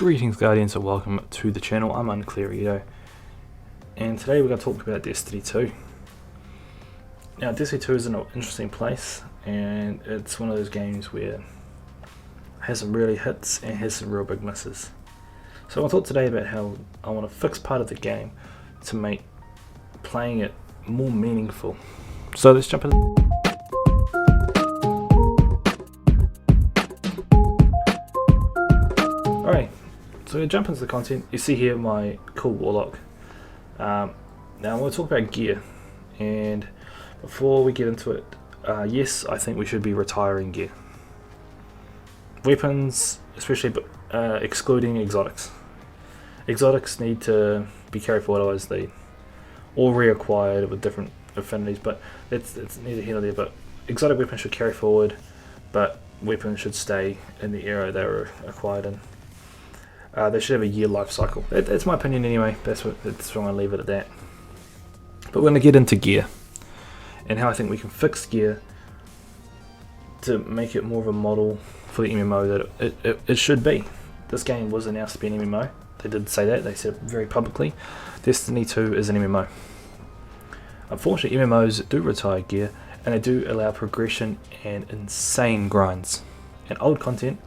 Greetings Guardians and welcome to the channel. I'm Unclear, and today we're going to talk about Destiny 2. Now Destiny 2 is an interesting place, and it's one of those games where it has some really hits and has some real big misses. So I'll talk today about how I want to fix part of the game to make playing it more meaningful. So let's jump in. Alright, so we jump into the content. You see here my cool warlock. Now I'm going to talk about gear, and before we get into it, yes, I think we should be retiring gear. Weapons, especially, but excluding exotics. Exotics need to be carried forward, otherwise they all reacquired with different affinities, but it's neither here nor there. But exotic weapons should carry forward, but weapons should stay in the era they were acquired in. They should have a year life cycle. That's my opinion anyway. That's I'm going to leave it at that. But we're going to get into gear and how I think we can fix gear to make it more of a model for the MMO that it should be. This game was announced to be an MMO. They did say that. They said it very publicly. Destiny 2 is an MMO. Unfortunately, MMOs do retire gear, and they do allow progression and insane grinds. And old content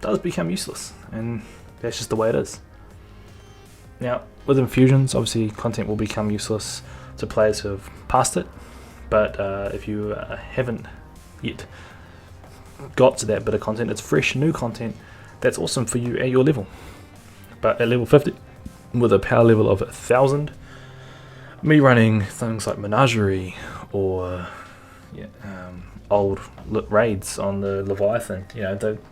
does become useless, and that's just the way it is. Now, with infusions, obviously content will become useless to players who have passed it, but if you haven't yet got to that bit of content, it's fresh, new content, that's awesome for you at your level. But at level 50, with a power level of 1000, me running things like Menagerie or old raids on the Leviathan,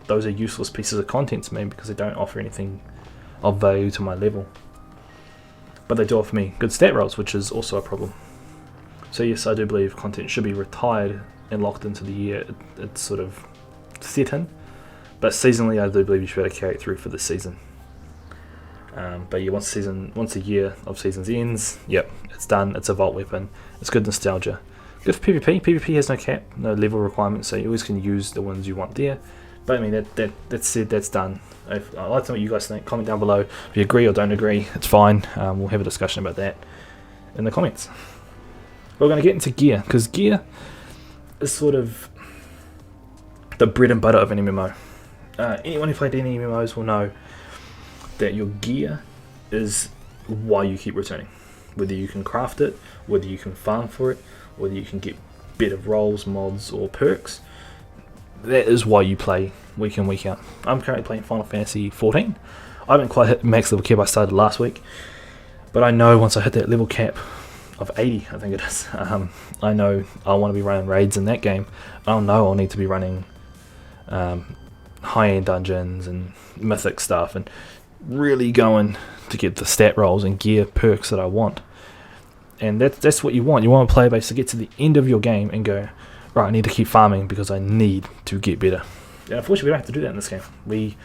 those are useless pieces of content to me because they don't offer anything of value to my level. But they do offer me good stat rolls, which is also a problem. So yes, I do believe content should be retired and locked into the year it's sort of set in. But seasonally, I do believe you should be able to carry it through for the season. But yeah, once a year of seasons ends, yep, it's done. It's a vault weapon. It's good nostalgia. Good for PvP. PvP has no cap, no level requirements, so you always can use the ones you want there. But I mean, that's said, that's done. I'd like to know what you guys think. Comment down below if you agree or don't agree. It's fine. We'll have a discussion about that in the comments. We're going to get into gear, because gear is sort of the bread and butter of an MMO. Anyone who played any MMOs will know that your gear is why you keep returning. Whether you can craft it, whether you can farm for it, whether you can get better rolls, mods, or perks, that is why you play week in, week out. I'm currently playing Final Fantasy 14. I haven't quite hit max level cap. I started last week, but I know once I hit that level cap of 80, I think it is, I know I want to be running raids in that game. I know I'll need to be running high-end dungeons and mythic stuff and really going to get the stat rolls and gear perks that I want. And that's what you want. You want a player base to get to the end of your game and go, right, I need to keep farming because I need to get better. And unfortunately, we don't have to do that in this game. We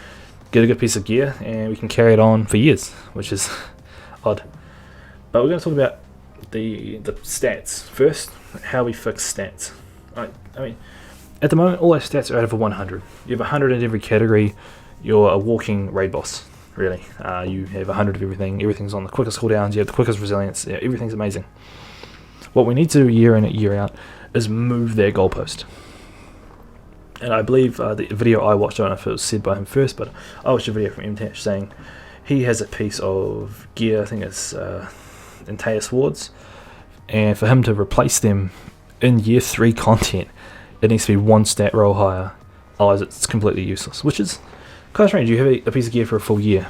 get a good piece of gear and we can carry it on for years, which is odd. But we're going to talk about the stats first, how we fix stats. I mean, at the moment, all our stats are out of 100. You have 100 in every category. You're a walking raid boss. Really, you have 100 of everything. Everything's on the quickest cooldowns. You have the quickest resilience. Yeah, everything's amazing. What we need to do year in and year out is move their goalpost. And I believe the video I watched, I don't know if it was said by him first, but I watched a video from MTash saying he has a piece of gear. I think it's Entei swords, and for him to replace them in year 3 content, it needs to be 1 stat roll higher. Otherwise, it's completely useless. Which is kind of strange. You have a piece of gear for a full year,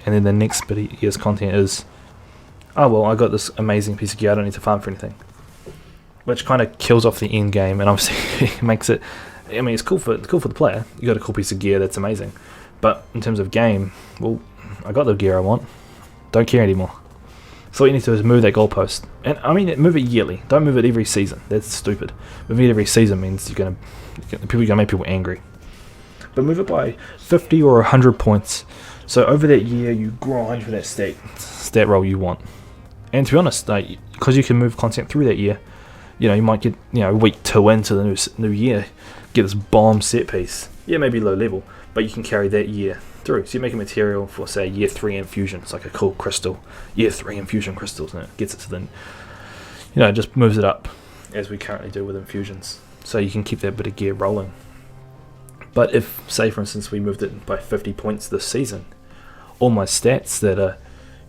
and then the next bit of year's content is, oh well, I got this amazing piece of gear, I don't need to farm for anything. Which kind of kills off the end game, and obviously makes it, I mean, it's cool for the player. You got a cool piece of gear, that's amazing. But in terms of game, well, I got the gear I want, don't care anymore. So what you need to do is move that goalpost, and I mean, move it yearly. Don't move it every season. That's stupid. Moving it every season means you're gonna make people angry. But move it by 50 or 100 points. So over that year, you grind for that stat roll you want. And to be honest, because you can move content through that year, you might get week 2 into the new year, get this bomb set piece. Yeah, maybe low level, but you can carry that year through. So you make a material for, say, year 3 infusion. It's like a cool crystal, year 3 infusion crystals, and it gets it to the, it just moves it up as we currently do with infusions. So you can keep that bit of gear rolling. But if, say, for instance, we moved it by 50 points this season, all my stats that are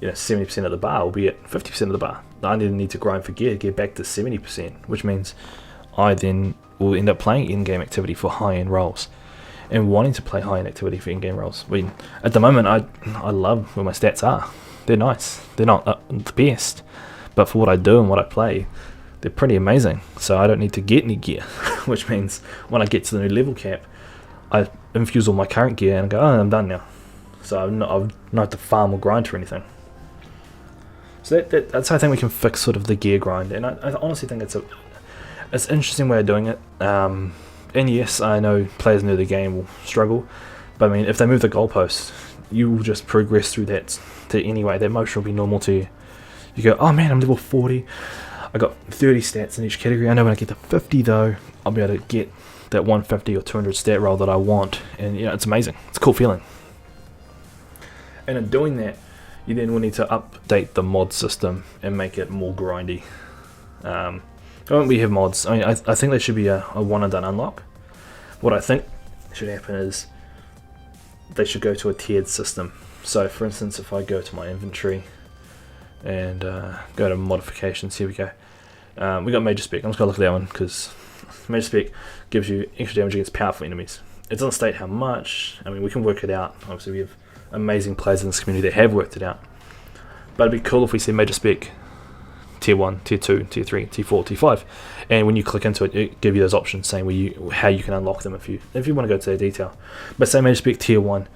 70% of the bar will be at 50% of the bar. I then need to grind for gear to get back to 70%, which means I then will end up playing in-game activity for high-end roles and wanting to play high-end activity for in-game roles. At the moment, I love where my stats are. They're nice. They're not the best, but for what I do and what I play, they're pretty amazing. So I don't need to get any gear, which means when I get to the new level cap, I infuse all my current gear and go, oh, I'm done now. So I don't have to farm or grind or anything. So that's how I think we can fix sort of the gear grind, and I honestly think it's an interesting way of doing it. And yes, I know players new to the game will struggle, but I mean, if they move the goalposts, you will just progress through that to anyway. That motion will be normal to you. You go, oh man, I'm level 40. I got 30 stats in each category. I know when I get to 50 though, I'll be able to get that 150 or 200 stat roll that I want, and it's amazing. It's a cool feeling. And in doing that, you then will need to update the mod system and make it more grindy. When we have mods, I think there should be a one and done unlock. What I think should happen is they should go to a tiered system. So for instance, if I go to my inventory and go to modifications, here we go. We got Major Spec. I'm just going to look at that one because Major Spec gives you extra damage against powerful enemies. It doesn't state how much. I mean, we can work it out. Obviously, we have amazing players in this community that have worked it out. But it'd be cool if we see Major Spec tier 1, tier 2, tier 3, tier 4, tier 5. And when you click into it, it gives you those options saying how you can unlock them if you want to go to the detail. But say Major Spec tier 1,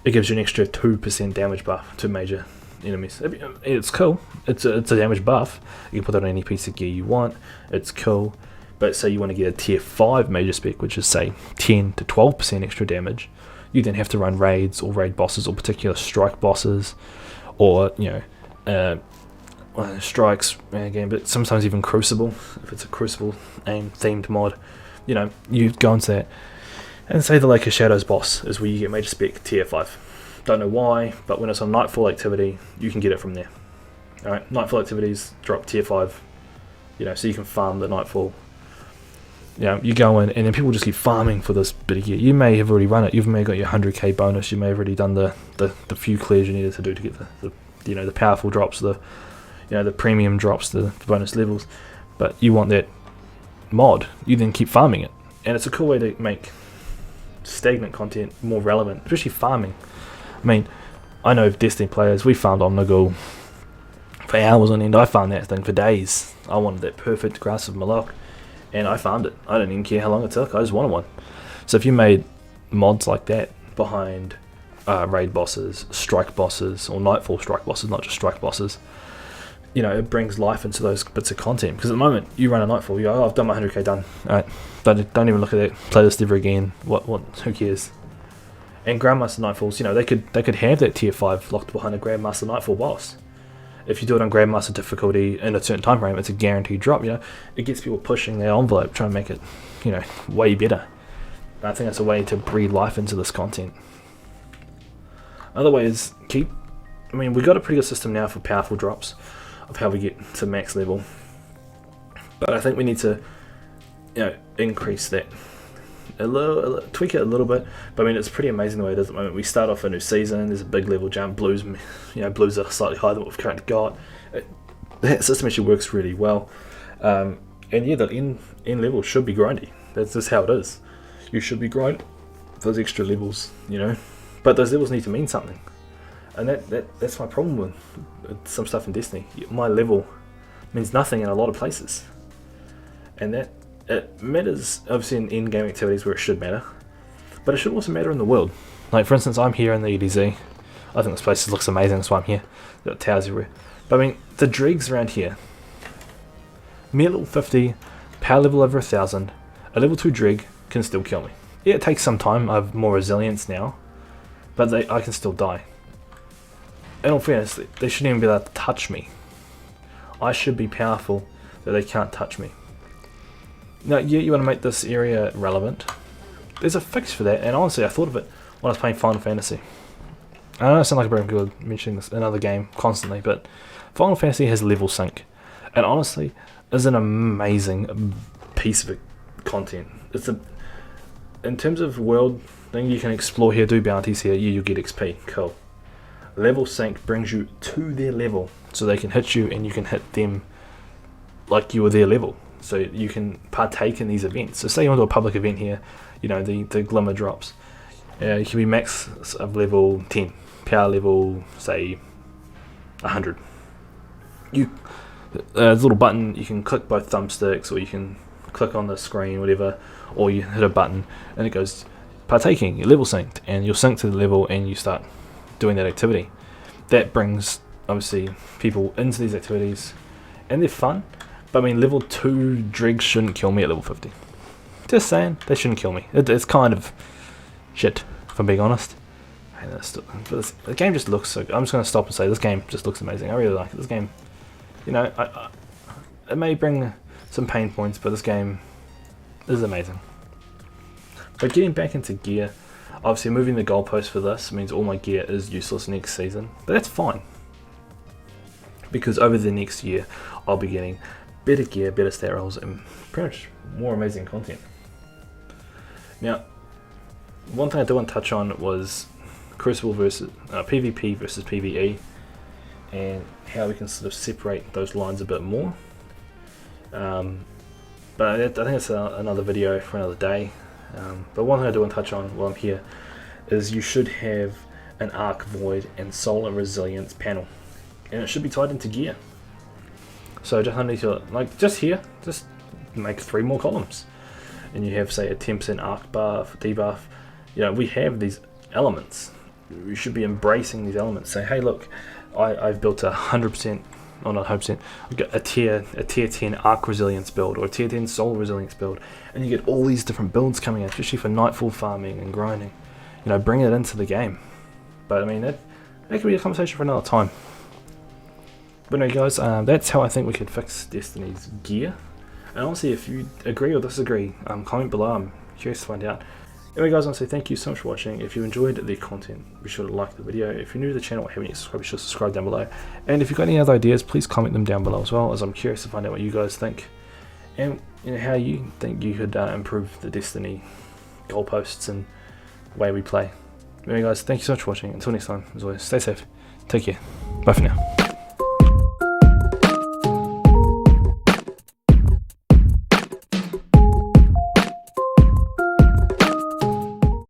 it gives you an extra 2% damage buff to major enemies. It's cool. It's a damage buff. You can put that on any piece of gear you want. It's cool. But say you want to get a tier 5 Major Spec, which is say 10 to 12% extra damage, you then have to run raids or raid bosses or particular strike bosses, or strikes again, but sometimes even Crucible if it's a Crucible aim themed mod. You go into that and say the Lake of Shadows boss is where you get Major Spec tier 5. Don't know why, but when it's on Nightfall activity, you can get it from there. Alright, Nightfall activities drop tier 5, so you can farm the Nightfall. You go in and then people just keep farming for this bit of gear. You may have already run it. You may have got your 100k bonus. You may have already done the few clears you needed to do to get the powerful drops, the premium drops, the bonus levels. But you want that mod. You then keep farming it, and it's a cool way to make stagnant content more relevant, especially farming. I mean, I know Destiny players. We farmed Omnigul for hours on end. I farmed that thing for days. I wanted that perfect Grasp of Malok, and I farmed it. I didn't even care how long it took. I just wanted one. So if you made mods like that behind raid bosses, strike bosses, or Nightfall strike bosses, not just strike bosses, it brings life into those bits of content. Because at the moment, you run a Nightfall, you go, I've done my 100k done. Alright, don't even look at it. Play this ever again. What? Who cares? And Grandmaster Nightfalls, they could have that tier 5 locked behind a Grandmaster Nightfall boss. If you do it on Grandmaster difficulty in a certain time frame, it's a guaranteed drop. It gets people pushing their envelope, trying to make it, way better. And I think that's a way to breathe life into this content. Other way is we've got a pretty good system now for powerful drops of how we get to max level. But I think we need to, increase that a little, tweak it a little bit. But it's pretty amazing the way it is at the moment. We start off a new season. There's a big level jump. Blues are slightly higher than what we've currently got. That system actually works really well. And yeah, the end level should be grindy. That's just how it is. You should be grinding those extra levels, But those levels need to mean something. And that's my problem with some stuff in Destiny. My level means nothing in a lot of places. And that it matters, obviously, in in-game activities where it should matter. But it should also matter in the world. Like, for instance, I'm here in the EDZ. I think this place looks amazing, that's why I'm here. Got towers everywhere. But the dregs around here. Me at level 50, power level over 1000, a level 2 dreg can still kill me. Yeah, it takes some time. I have more resilience now. But I can still die. In all fairness, they shouldn't even be able to touch me. I should be powerful that they can't touch me. Now, yeah, you want to make this area relevant. There's a fix for that, and honestly, I thought of it when I was playing Final Fantasy. I know I sound like a broken record mentioning this another game constantly, but Final Fantasy has level sync, and honestly, is an amazing piece of content. In terms of world thing, you can explore here, do bounties here, you get XP, cool. Level sync brings you to their level, so they can hit you and you can hit them like you were their level. So you can partake in these events. So say you want to do a public event here, the glimmer drops. You can be max of level 10, power level, say, 100. There's a little button, you can click both thumbsticks, or you can click on the screen, whatever, or you hit a button and it goes partaking, you're level synced, and you'll sync to the level and you start doing that activity. That brings, obviously, people into these activities, and they're fun, but I mean, level 2 dregs shouldn't kill me at level 50. Just saying, they shouldn't kill me. It's kind of shit, if I'm being honest. The game just looks so good. I'm just going to stop and say this game just looks amazing. I really like it. This game, it may bring some pain points, but this game is amazing. But getting back into gear, obviously moving the goalpost for this means all my gear is useless next season, but that's fine, because over the next year I'll be getting better gear, better stat rolls, and pretty much more amazing content. Now, one thing I did want to touch on was Crucible versus PvP versus PvE, and how we can sort of separate those lines a bit more. But I think it's another video for another day. But one thing I do want to touch on while I'm here is you should have an Arc Void and Solar Resilience panel, and it should be tied into gear. So just underneath your, just here, just make 3 more columns, and you have, say, a 10% arc buff, debuff. We have these elements. We should be embracing these elements. Say, hey, look, I've built 100%. Oh, not 100%. I've got a tier 10 arc resilience build, or a tier 10 solar resilience build, and you get all these different builds coming in, especially for nightfall farming and grinding. Bring it into the game. But I mean, that could be a conversation for another time. But anyway, guys, that's how I think we could fix Destiny's gear. And honestly, if you agree or disagree, comment below. I'm curious to find out. Anyway, guys, I want to say thank you so much for watching. If you enjoyed the content, be sure to like the video. If you're new to the channel or haven't yet subscribed, be sure to subscribe down below. And if you've got any other ideas, please comment them down below as well, as I'm curious to find out what you guys think, and how you think you could improve the Destiny goalposts and way we play. Anyway, guys, thank you so much for watching. Until next time, as always, stay safe, take care, bye for now.